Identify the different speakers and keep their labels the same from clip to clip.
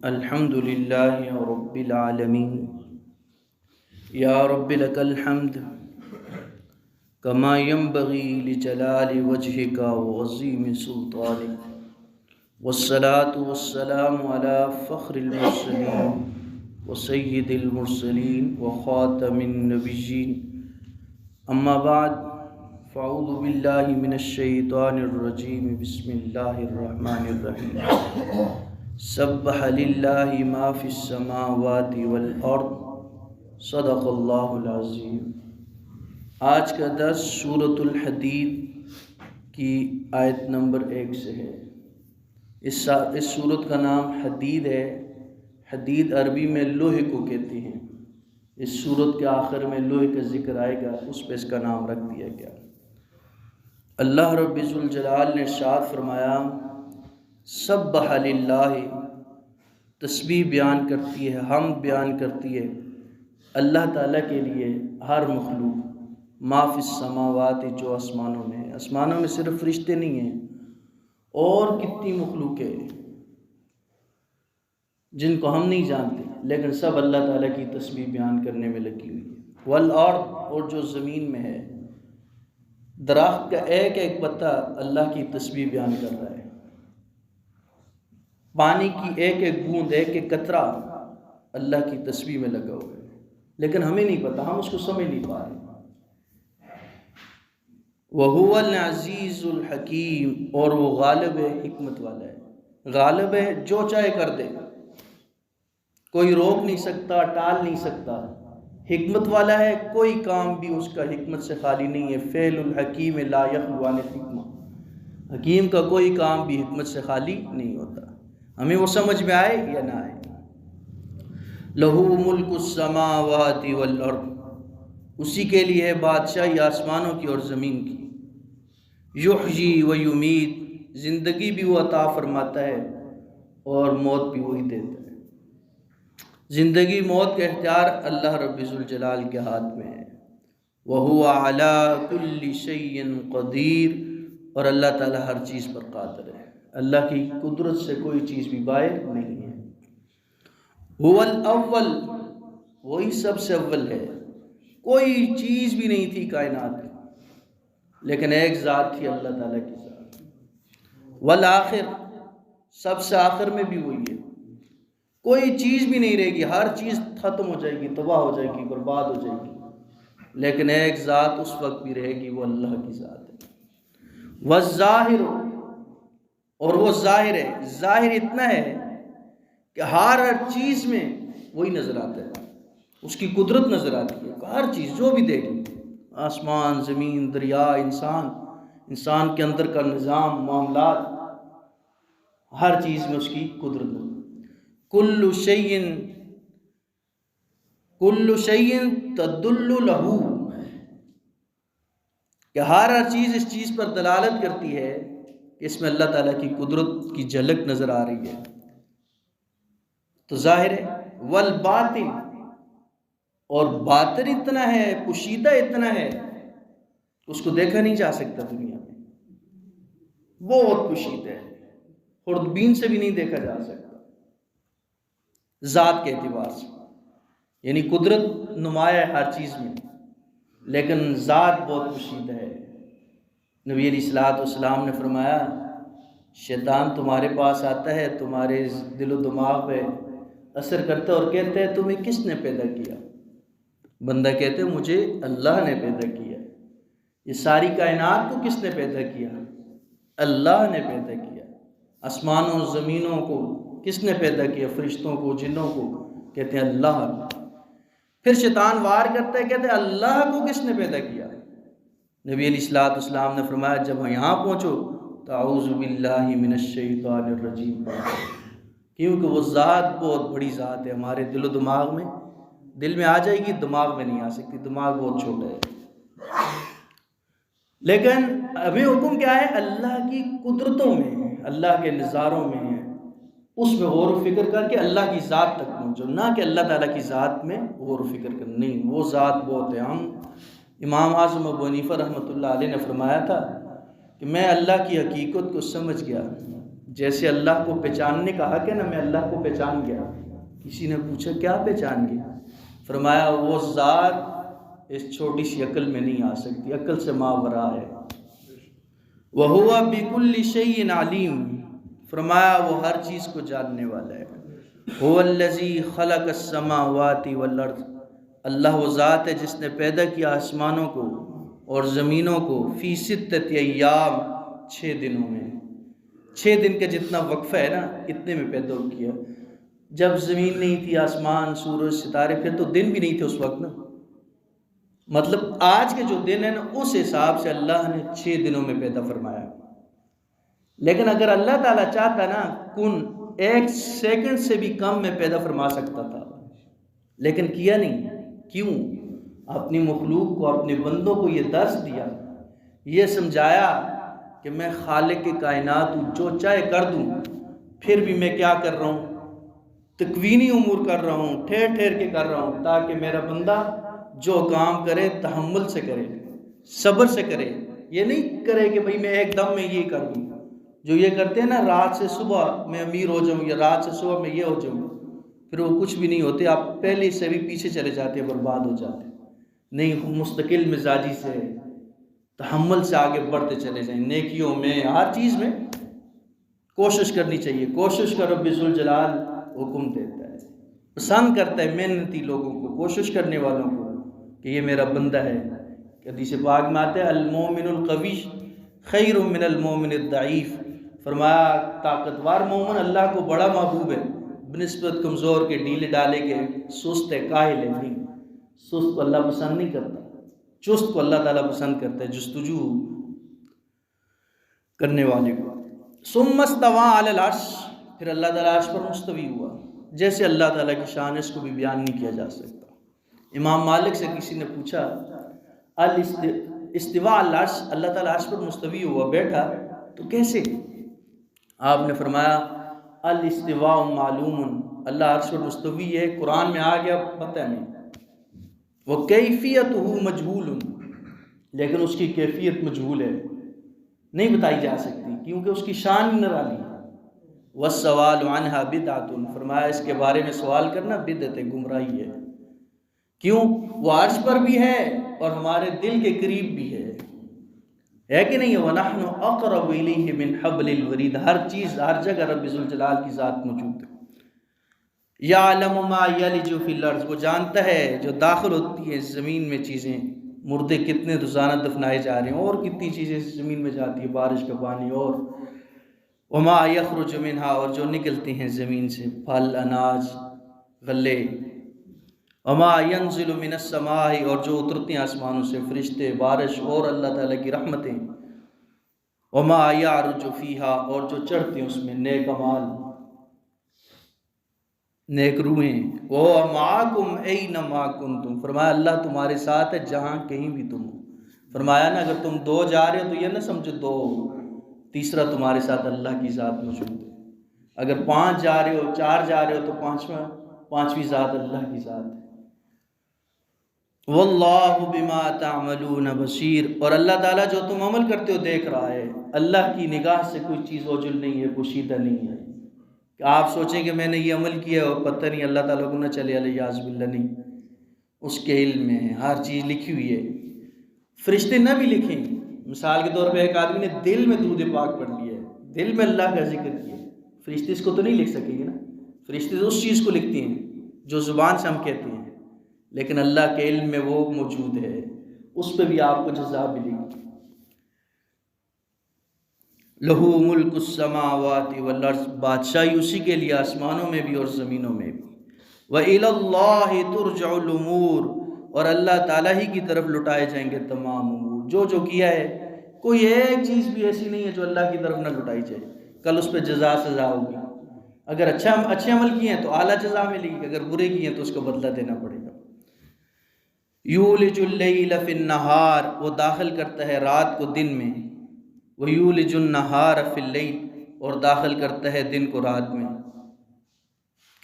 Speaker 1: الحمد لله رب العالمين يا رب لك الحمد كما ينبغي لجلال وجهك وعظيم سلطانك والصلاة والسلام على فخر المرسلين وسيد المرسلين وخاتم النبيين أما بعد فأعوذ بالله من الشيطان الرجيم بسم الله الرحمن الرحيم سبح للہ ما فی السماوات والارض صدق اللہ العظیم۔ آج کا درس سورۃ الحدید کی آیت نمبر 1 سے ہے۔ اس سورت کا نام حدید ہے۔ حدید عربی میں لوہے کو کہتے ہیں۔ اس سورت کے آخر میں لوہے کا ذکر آئے گا، اس پہ اس کا نام رکھ دیا گیا۔ اللہ رب ذوالجلال نے ارشاد فرمایا سبح للہ، تسبیح بیان کرتی ہے، حمد بیان کرتی ہے اللہ تعالیٰ کے لیے ہر مخلوق، ما فی السماوات، جو آسمانوں میں ہے۔ آسمانوں میں صرف فرشتے نہیں ہیں، اور کتنی مخلوق ہے جن کو ہم نہیں جانتے، لیکن سب اللہ تعالیٰ کی تسبیح بیان کرنے میں لگی ہوئی ہے۔ والارض، اور جو زمین میں ہے، درخت کا ایک ایک پتا اللہ کی تسبیح بیان کر رہا ہے۔ پانی کی ایک ایک بوند، ایک ایک قطرہ اللہ کی تسبیح میں لگا ہوا ہے، لیکن ہمیں نہیں پتا، ہم اس کو سمجھ نہیں پا رہے۔ وَهُوَ الْعَزِيزُ الْحَكِيمُ، اور وہ غالب ہے، حکمت والا ہے۔ غالب ہے، جو چاہے کر دے، کوئی روک نہیں سکتا، ٹال نہیں سکتا۔ حکمت والا ہے، کوئی کام بھی اس کا حکمت سے خالی نہیں ہے۔ فعل الحکیم لا یخلو عن الحکمہ، حکیم کا کوئی کام بھی حکمت سے خالی نہیں ہوتا، ہمیں وہ سمجھ میں آئے یا نہ آئے۔ لہو ملک السماوات والارض، اسی کے لیے ہے بادشاہی آسمانوں کی اور زمین کی۔ یحیی و یمیت، زندگی بھی وہ عطا فرماتا ہے اور موت بھی وہی دیتا ہے۔ زندگی موت کا اختیار اللہ رب ذوالجلال کے ہاتھ میں ہے۔ وَهُوَ عَلَى كُلِّ شَيْءٍ قَدِيرٌ، اور اللہ تعالیٰ ہر چیز پر قادر ہے۔ اللہ کی قدرت سے کوئی چیز بھی باہر نہیں ہے۔ هُوَ الْأَوَّلُ، وہی سب سے اول ہے۔ کوئی چیز بھی نہیں تھی کائنات میں، لیکن ایک ذات تھی، اللہ تعالیٰ کی ذات۔ والآخر، سب سے آخر میں بھی وہی ہے۔ کوئی چیز بھی نہیں رہے گی، ہر چیز ختم ہو جائے گی، تباہ ہو جائے گی، برباد ہو جائے گی، لیکن ایک ذات اس وقت بھی رہے گی، وہ اللہ کی ذات ہے۔ والظاہر، اور وہ ظاہر ہے۔ ظاہر اتنا ہے کہ ہر چیز میں وہی نظر آتا ہے، اس کی قدرت نظر آتی ہے۔ ہر چیز جو بھی دیکھیں، آسمان، زمین، دریا، انسان کے اندر کا نظام، معاملات، ہر چیز میں اس کی قدرت نظر۔ کل شیء تدل لہ، کہ ہر چیز اس چیز پر دلالت کرتی ہے کہ اس میں اللہ تعالیٰ کی قدرت کی جھلک نظر آ رہی ہے، تو ظاہر ہے۔ والباطن، اور باطن اتنا ہے، پوشیدہ اتنا ہے، اس کو دیکھا نہیں جا سکتا دنیا میں، بہت پوشیدہ ہے، خوردبین سے بھی نہیں دیکھا جا سکتا ذات کے اعتبار سے۔ یعنی قدرت نمایاں ہے ہر چیز میں، لیکن ذات بہت پوشیدہ ہے۔ نبی علیہ الصلوۃ نے فرمایا شیطان تمہارے پاس آتا ہے، تمہارے دل و دماغ پہ اثر کرتا ہے اور کہتا ہے تمہیں کس نے پیدا کیا؟ بندہ کہتے ہیں مجھے اللہ نے پیدا کیا۔ یہ ساری کائنات کو کس نے پیدا کیا؟ اللہ نے پیدا کیا۔ آسمانوں زمینوں کو کس نے پیدا کیا؟ فرشتوں کو، جنوں کو، کہتے ہیں اللہ۔ پھر شیطان وار کرتا ہے، کہتے ہیں اللہ کو کس نے پیدا کیا؟ نبی علیہ الصلوۃ نے فرمایا جب یہاں پہنچو تو اعوذ باللہ من الشیطان الرجیم، کیونکہ وہ ذات بہت بڑی ذات ہے، ہمارے دل و دماغ میں، دل میں آ جائے گی، دماغ میں نہیں آ سکتی، دماغ بہت چھوٹا ہے۔ لیکن ابھی حکم کیا ہے؟ اللہ کی قدرتوں میں، اللہ کے نظاروں میں، اس میں غور و فکر کر کے اللہ کی ذات تک پہنچو، نہ کہ اللہ تعالیٰ کی ذات میں غور و فکر کر، نہیں، وہ ذات بہت ہے۔ ہم امام اعظم ابو حنیفہ رحمۃ اللہ علیہ نے فرمایا تھا کہ میں اللہ کی حقیقت کو سمجھ گیا، جیسے اللہ کو پہچاننے کا حق ہے نا، میں اللہ کو پہچان گیا۔ کسی نے پوچھا کیا پہچان گیا؟ فرمایا وہ ذات اس چھوٹی سی عقل میں نہیں آ سکتی، عقل سے ماورا ہے۔ وَهُوَ بِكُلِّ شَيْءٍ عَلِيمٌ، فرمایا وہ ہر چیز کو جاننے والا ہے۔ هُوَ الَّذِي خَلَقَ السَّمَاوَاتِ وَالْأَرْضَ، اللہ وہ ذات ہے جس نے پیدا کیا آسمانوں کو اور زمینوں کو، فی ستۃ ایام، 6 دنوں میں۔ 6 دن کا جتنا وقفہ ہے نا اتنے میں پیدا کیا۔ جب زمین نہیں تھی، آسمان، سورج، ستارے، پھر تو دن بھی نہیں تھے اس وقت نا، مطلب آج کے جو دن ہے نا اس حساب سے اللہ نے 6 دنوں میں پیدا فرمایا۔ لیکن اگر اللہ تعالیٰ چاہتا نا کن 1 سیکنڈ سے بھی کم میں پیدا فرما سکتا تھا، لیکن کیا نہیں۔ کیوں؟ اپنی مخلوق کو، اپنے بندوں کو یہ درس دیا، یہ سمجھایا کہ میں خالق کے کائنات ہوں، جو چاہے کر دوں، پھر بھی میں کیا کر رہا ہوں؟ تکوینی امور کر رہا ہوں، ٹھہر ٹھہر کے کر رہا ہوں، تاکہ میرا بندہ جو کام کرے تحمل سے کرے، صبر سے کرے۔ یہ نہیں کرے کہ بھئی میں ایک دم میں یہ کر دوں، جو یہ کرتے ہیں نا رات سے صبح میں امیر ہو جاؤں، یا رات سے صبح میں یہ ہو جاؤں، پھر وہ کچھ بھی نہیں ہوتے، آپ پہلے سے بھی پیچھے چلے جاتے ہیں، برباد ہو جاتے ہیں۔ نہیں، مستقل مزاجی سے، تحمل سے آگے بڑھتے چلے جائیں، نیکیوں میں، ہر چیز میں کوشش کرنی چاہیے۔ کوشش کا رب ذوالجلال حکم دیتا ہے، پسند کرتا ہے محنتی لوگوں کو، کوشش کرنے والوں کو، کہ یہ میرا بندہ ہے۔ حدیث پاک میں آتا ہے المومن القوی خیر من المومن الضعیف، فرمایا طاقتور مومن اللہ کو بڑا محبوب ہے بنسبت کمزور کے، ڈھیلے ڈالے کے، سست ہے، کاہل ہے۔ نہیں، سست کو اللہ پسند نہیں کرتا، چست کو اللہ تعالیٰ پسند کرتا ہے، جستجو کرنے والے کو۔ ثم استوى علی العرش، پھر اللہ تعالیٰ عرش پر مستوی ہوا۔ جیسے اللہ تعالیٰ کی شان اس کو بھی بیان نہیں کیا جا سکتا۔ امام مالک سے کسی نے پوچھا استواء العرش، اللہ تعالیٰ عرش پر مستوی ہوا، بیٹھا تو کیسے؟ آپ نے فرمایا الاستواء معلوم، اللہ عرش پر مستوی ہے، قرآن میں آ گیا، پتہ نہیں۔ وَكَيْفِيَتُهُ مَجْهُولٌ، لیکن اس کی کیفیت مجہول ہے، نہیں بتائی جا سکتی، کیونکہ اس کی شان نرالی ہے۔ وَالسَّوَالُ عَنْهَا بِدْعَةٌ، فرمایا اس کے بارے میں سوال کرنا بدعت ہے، گمراہی ہے۔ کیوں؟ وہ عرش پر بھی ہے اور ہمارے دل کے قریب بھی ہے کہ نہیں؟ وَنَحْنُ أَقْرَبُ إِلَيْهِ مِنْ حَبْلِ الْوَرِيدِ، ہر چیز، ہر جگہ رب ذوالجلال کی ذات موجود ہے۔ يَعْلَمُ مَا يَلِجُ فِي الْأَرْضِ، وہ جانتا ہے جو داخل ہوتی ہے زمین میں چیزیں، مردے کتنے روزانہ دفنائے جا رہے ہیں، اور کتنی چیزیں زمین میں جاتی ہے، بارش کا پانی، اور وَمَا يَخْرُجُ مِنْهَا، اور جو نکلتے ہیں زمین سے، پھل، اناج، غلے، وَمَا يَنزِلُ مِنَ السَّمَاءِ، اور جو اترتے ہیں آسمانوں سے، فرشتے، بارش اور اللہ تعالیٰ کی رحمتیں، وَمَا يَعْرُجُ فِيهَا، اور جو چڑھتے ہیں اس میں، نیک اعمال، نیک روحیں، وَهُوَ مَعَكُمْ أَيْنَمَا كُنْتُمْ، فرمایا اللہ تمہارے ساتھ ہے جہاں کہیں بھی تم ہو۔ فرمایا نا اگر تم 2 جا رہے ہو تو یہ نہ سمجھو 2، تیسرا تمہارے ساتھ اللہ کی ذات موجود ہے۔ اگر 5 جا رہے ہو، 4 جا رہے ہو تو پانچویں ذات اللہ کی ذات ہے۔ وَاللَّهُ بِمَا تَعْمَلُونَ بَصِيرٌ، اور اللہ تعالیٰ جو تم عمل کرتے ہو دیکھ رہا ہے۔ اللہ کی نگاہ سے کوئی چیز اوجل نہیں ہے، پوشیدہ نہیں ہے کہ آپ سوچیں کہ میں نے یہ عمل کیا اور پتہ نہیں اللہ تعالیٰ کو نہ چلے، الیاذ باللہ، نہیں، اس کے علم میں ہے، ہر چیز لکھی ہوئی ہے۔ فرشتے نہ بھی لکھیں، مثال کے طور پہ ایک آدمی نے دل میں درود پاک پڑھ لیا ہے، دل میں اللہ کا ذکر کیا، فرشتے اس کو تو نہیں لکھ سکیں گے نا، فرشتے تو اس چیز کو لکھتے ہیں جو زبان سے ہم کہتے ہیں، لیکن اللہ کے علم میں وہ موجود ہے، اس پہ بھی آپ کو جزا ملے گی۔ لہو ملک السماوات والارض، بادشاہی اسی کے لیے آسمانوں میں بھی اور زمینوں میں بھی۔ وَإِلَى اللَّهِ تُرْجَعُ الْأُمُورُ، اور اللہ تعالیٰ ہی کی طرف لٹائے جائیں گے تمام امور، جو کیا ہے، کوئی ایک چیز بھی ایسی نہیں ہے جو اللہ کی طرف نہ لٹائی جائے، کل اس پہ جزا سزا ہوگی۔ اگر اچھے عمل کیے ہیں تو اعلیٰ جزا ملے گی، اگر برے کیے ہیں تو اس کو بدلہ دینا پڑے گا۔ یولج اللیل فی النہار، وہ داخل کرتا ہے رات کو دن میں، ویولج النہار فی اللیل، اور داخل کرتا ہے دن کو رات میں،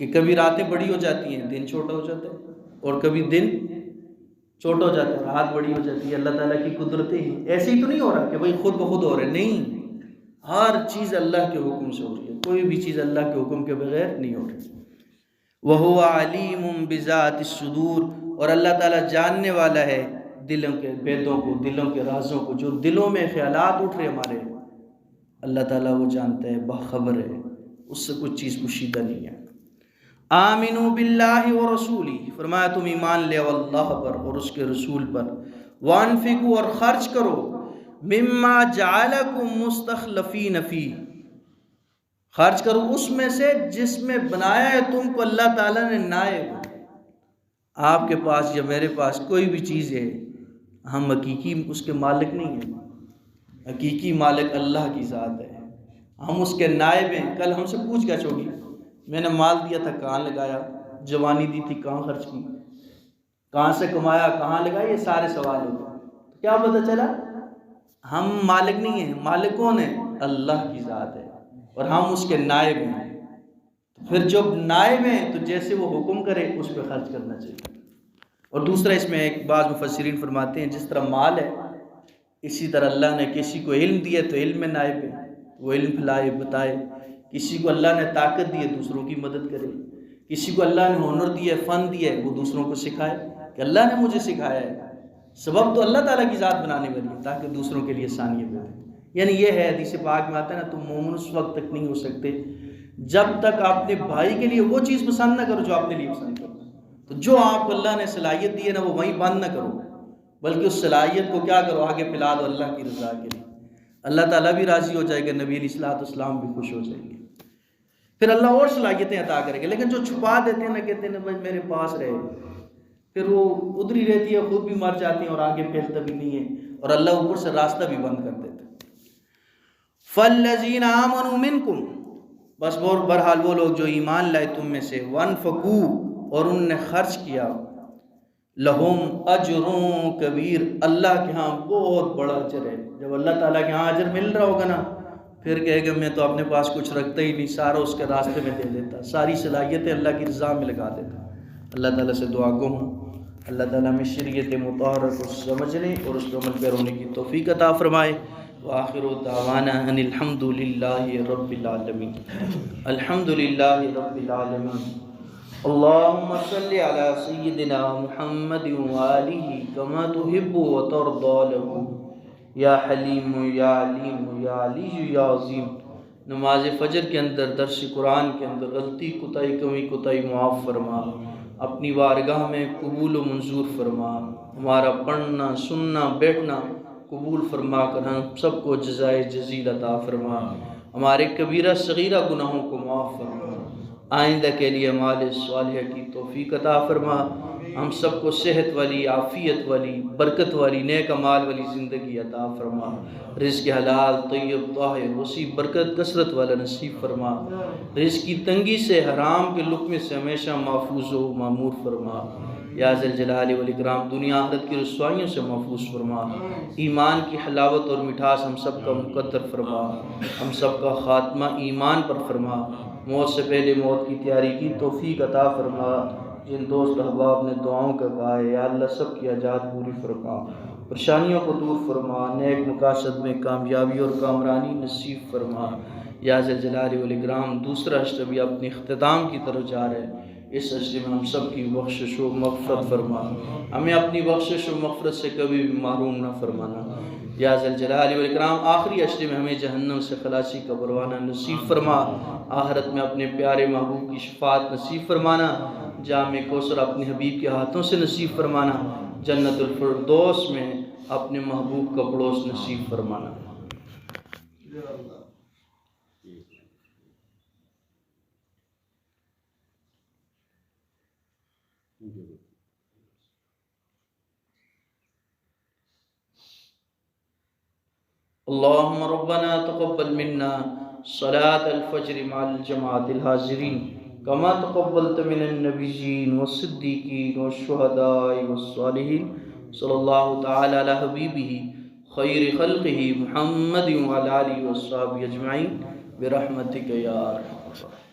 Speaker 1: کہ کبھی راتیں بڑی ہو جاتی ہیں، دن چھوٹا ہو جاتا ہے، اور کبھی دن چھوٹا ہو جاتا ہے، رات بڑی ہو جاتی ہے۔ اللہ تعالیٰ کی قدرتیں ہیں، ایسے ہی تو نہیں ہو رہا کہ بھائی خود بخود ہو رہے، نہیں، ہر چیز اللہ کے حکم سے ہو رہی ہے، کوئی بھی چیز اللہ کے حکم کے بغیر نہیں ہو رہی۔ وَهُوَ عَلِيمٌ بِذَاتِ الصُّدُورِ، اور اللہ تعالیٰ جاننے والا ہے دلوں کے بیدوں کو، دلوں کے رازوں کو، جو دلوں میں خیالات اٹھ رہے ہمارے، اللہ تعالیٰ وہ جانتا ہے، باخبر ہے، اس سے کچھ چیز پوشیدہ نہیں ہے۔ آمنوا باللہ ورسولہ، فرمایا تم ایمان لے اللہ پر اور اس کے رسول پر، وانفقوا، اور خرچ کرو، مما جعلکم مستخلفین فیہ، خرچ کرو اس میں سے جس میں بنایا ہے تم کو اللہ تعالیٰ نے نائب۔ آپ کے پاس یا میرے پاس کوئی بھی چیز ہے، ہم حقیقی اس کے مالک نہیں ہیں، حقیقی مالک اللہ کی ذات ہے، ہم اس کے نائب ہیں۔ کل ہم سے پوچھ گچھ ہوگی، میں نے مال دیا تھا کہاں لگایا، جوانی دی تھی کہاں خرچ کی، کہاں سے کمایا کہاں لگایا، یہ سارے سوال ہوتے۔ کیا پتہ چلا؟ ہم مالک نہیں ہیں، مالک کون ہے؟ اللہ کی ذات ہے، اور ہم اس کے نائب ہیں۔ پھر جب نائب ہیں تو جیسے وہ حکم کرے اس پہ خرچ کرنا چاہیے۔ اور دوسرا اس میں ایک بعض مفسرین فرماتے ہیں جس طرح مال ہے اسی طرح اللہ نے کسی کو علم دیا تو علم میں نائب ہے، وہ علم پھیلائے بتائے۔ کسی کو اللہ نے طاقت دی ہے دوسروں کی مدد کرے، کسی کو اللہ نے ہنر دیا ہے، فن دیا ہے، وہ دوسروں کو سکھائے کہ اللہ نے مجھے سکھایا ہے۔ سبب تو اللہ تعالیٰ کی ذات بنانے والی ہے تاکہ دوسروں کے لیے آسانیاں بنے۔ یعنی یہ ہے حدیث پاک میں آتا ہے نا، تم مومن اس وقت تک نہیں ہو سکتے جب تک اپنے بھائی کے لیے وہ چیز پسند نہ کرو جو اپنے لیے پسند کرو۔ تو جو آپ کو اللہ نے صلاحیت دی ہے نا، وہ وہیں بند نہ کرو، بلکہ اس صلاحیت کو کیا کرو، آگے پھیلا دو اللہ کی رضا کے لیے۔ اللہ تعالیٰ بھی راضی ہو جائے گا، نبی علیہ الصلوۃ والسلام بھی خوش ہو جائیں گے، پھر اللہ اور صلاحیتیں عطا کرے گا۔ لیکن جو چھپا دیتے ہیں نا، کہتے ہیں نا بھائی میرے پاس رہے، پھر وہ ادھر ہی رہتی ہے، خود بھی مر جاتی ہیں اور آگے پھیلتا بھی نہیں ہے، اور اللہ اوپر سے راستہ بھی بند کر دیتا ہے۔ فَالَّذِينَ آمَنُوا مِنْكُمْ، بس بہرحال وہ لوگ جو ایمان لائے تم میں سے، وَانْفَقُوا، اور ان نے خرچ کیا، لَهُمْ أَجْرٌ كَبِيرٌ، اللہ کے ہاں بہت بڑا اجر ہے۔ جب اللہ تعالیٰ کے ہاں اجر مل رہا ہوگا نا، پھر کہے گا میں تو اپنے پاس کچھ رکھتا ہی نہیں، سارا اس کے راستے میں دے دیتا، ساری صلاحیتیں اللہ کی رضا میں لگا دیتا۔ اللہ تعالیٰ سے دعا گو ہوں اللہ تعالیٰ میں شریعت مطہرہ کو سمجھنے اور اس پر عمل پیرا ہونے کی توفیق عطا فرمائے۔ وآخر دعوانا ان الحمد للہ رب العالمین، الحمد للہ رب العالمین۔ اللہم صلی علی سیدنا محمد وآلہ کما تحب وترضى له یا حلیم یا علیم یا علی یا عظیم۔ نماز فجر کے اندر، درس قرآن کے اندر غلطی کوتاہی کمی کوتاہی معاف فرما، اپنی بارگاہ میں قبول و منظور فرما، ہمارا پڑھنا سننا بیٹھنا قبول فرما کر ہم سب کو جزائے جزیل عطا فرما، ہمارے کبیرہ صغیرہ گناہوں کو معاف فرما، آئندہ کے لیے اعمال صالحہ کی توفیق عطا فرما، ہم سب کو صحت والی، عافیت والی، برکت والی، نیک اعمال والی زندگی عطا فرما، رزق حلال طیب طاہر وسیع برکت کثرت والا نصیب فرما، رزق کی تنگی سے حرام کے لقمے سے ہمیشہ محفوظ و معمور فرما، یا ذی الجلال والاکرام دنیا آخرت کی رسوائیوں سے محفوظ فرما، ایمان کی حلاوت اور مٹھاس ہم سب کا مقدر فرما، ہم سب کا خاتمہ ایمان پر فرما، موت سے پہلے موت کی تیاری کی توفیق عطا فرما، جن دوست احباب نے دعاؤں کا کہا ہے یا اللہ سب کی حاجات پوری فرما، پریشانیوں کو دور فرما، نیک مقاصد میں کامیابی اور کامرانی نصیب فرما، یا ذی الجلال والاکرام۔ دوسرا اشتہ بھی اپنے اختتام کی طرف جا رہے ہیں، اس اشتہ میں ہم سب کی بخشش و مغفرت فرما، ہمیں اپنی بخشش و مغفرت سے کبھی بھی محروم نہ فرمانا، یا ذی الجلال والاکرام۔ آخری اشتہ میں ہمیں جہنم سے خلاصی کا پروانہ نصیب فرما، آخرت میں اپنے پیارے محبوب کی شفاعت نصیب فرمانا، جام کوثر اپنے حبیب کے ہاتھوں سے نصیب فرمانا، جنت الفردوس میں اپنے محبوب کا پڑوس نصیب فرمانا۔ اللہم ربنا تقبل منا صلاة الفجر مع الجماعة الحاضرین کما تقبلت من النبیین والصدیقین والشہداء والصالحین، صلی اللہ تعالی علی حبیبہ خیر خلقہ محمد وعلی آلہ وصحبہ اجمعین برحمتک یا ارحم الراحمین۔